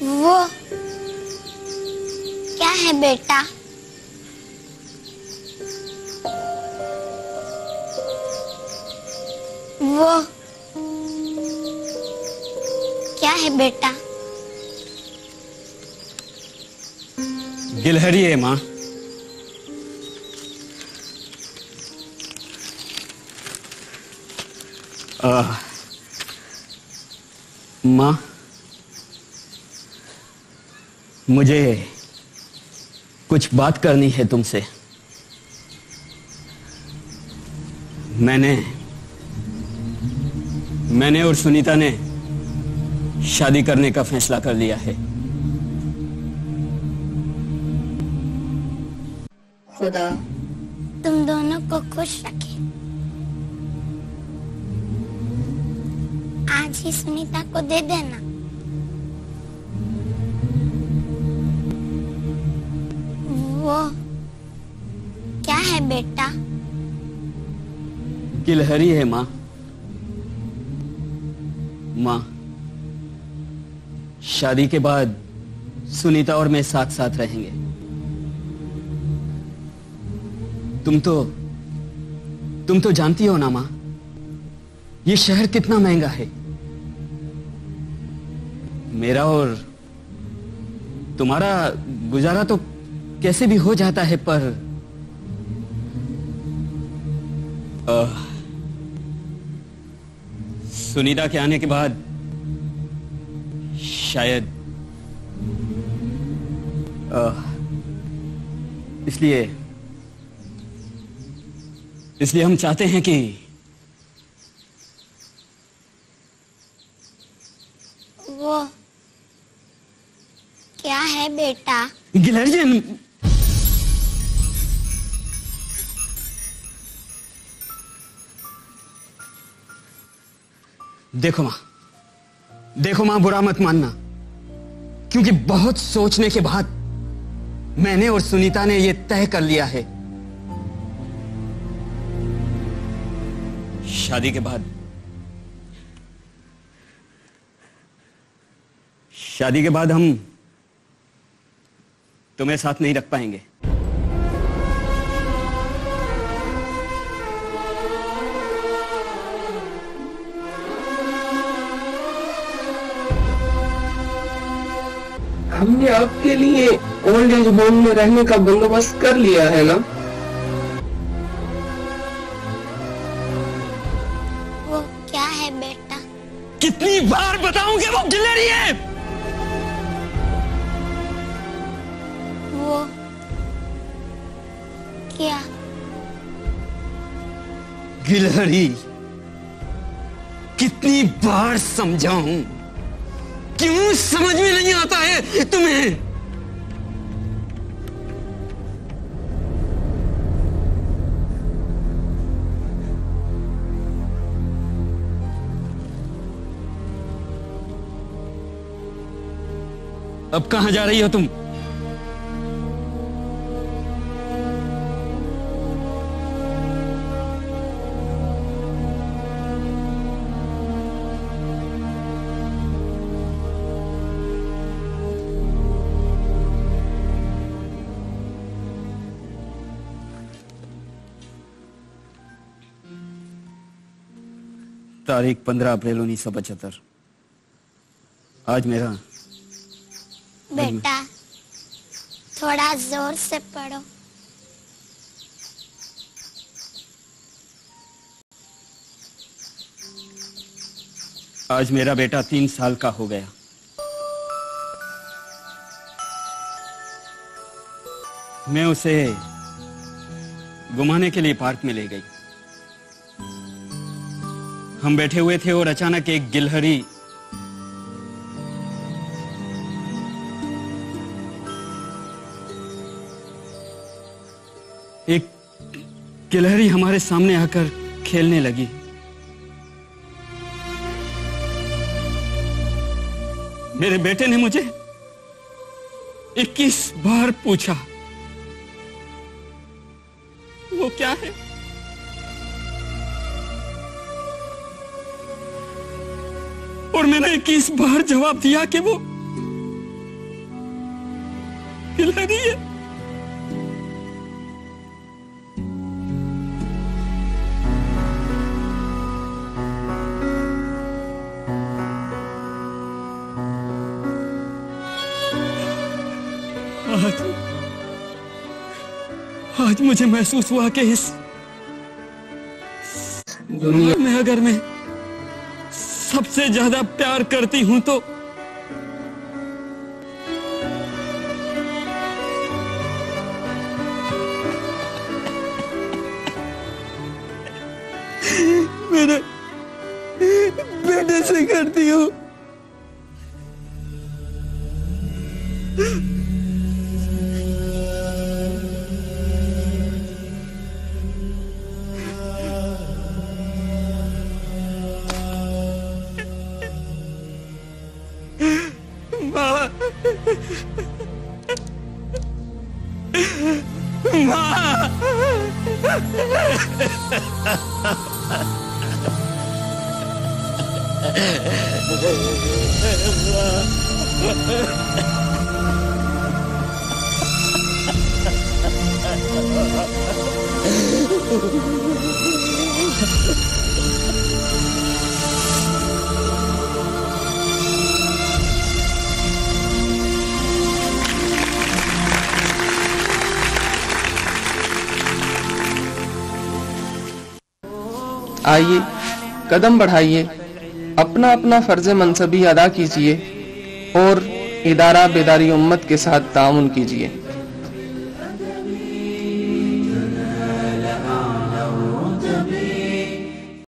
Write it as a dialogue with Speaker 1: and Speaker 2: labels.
Speaker 1: वो क्या है बेटा? वो क्या है बेटा?
Speaker 2: गिलहरी है माँ। माँ, मुझे कुछ बात करनी है तुमसे। मैंने और सुनीता ने शादी करने का फैसला कर लिया है।
Speaker 1: खुदा तुम दोनों को खुश रखे। आज ही सुनीता को दे देना। वो क्या है बेटा?
Speaker 2: गिलहरी है माँ। माँ, शादी के बाद सुनीता और मैं साथ साथ रहेंगे। तुम तो जानती हो ना माँ, ये शहर कितना महंगा है। मेरा और तुम्हारा गुजारा तो कैसे भी हो जाता है, पर सुनीता के आने के बाद शायद इसलिए हम चाहते हैं कि
Speaker 1: वो क्या है बेटा?
Speaker 2: गिलहरी। देखो मां, बुरा मत मानना, क्योंकि बहुत सोचने के बाद मैंने और सुनीता ने यह तय कर लिया है। शादी के बाद हम तुम्हें साथ नहीं रख पाएंगे।
Speaker 3: हमने आपके लिए ओल्ड एज होम में रहने का बंदोबस्त कर लिया है ना?
Speaker 1: वो क्या है बेटा?
Speaker 2: कितनी बार बताऊंगे वो गिलहरी है।
Speaker 1: वो क्या?
Speaker 2: गिलहरी। कितनी बार समझाऊं, क्यों समझ में नहीं आता है तुम्हें? अब कहां जा रही हो तुम? तारीख 15 अप्रैल 1975। आज मेरा
Speaker 1: बेटा थोड़ा जोर से पढ़ो।
Speaker 2: आज मेरा बेटा 3 साल का हो गया। मैं उसे घुमाने के लिए पार्क में ले गई। हम बैठे हुए थे और अचानक एक गिलहरी हमारे सामने आकर खेलने लगी। मेरे बेटे ने मुझे 21 बार पूछा, वो क्या है? और मैंने 21 बार जवाब दिया कि वो हिला रही है। आज मुझे महसूस हुआ कि इस दुनिया में अगर मैं सबसे ज्यादा प्यार करती हूं तो मेरे बेटे से करती हूं।
Speaker 3: आइए कदम बढ़ाइए, अपना अपना फर्ज मनसबी अदा कीजिए और इदारा बेदारी उम्मत के साथ ताउन कीजिए।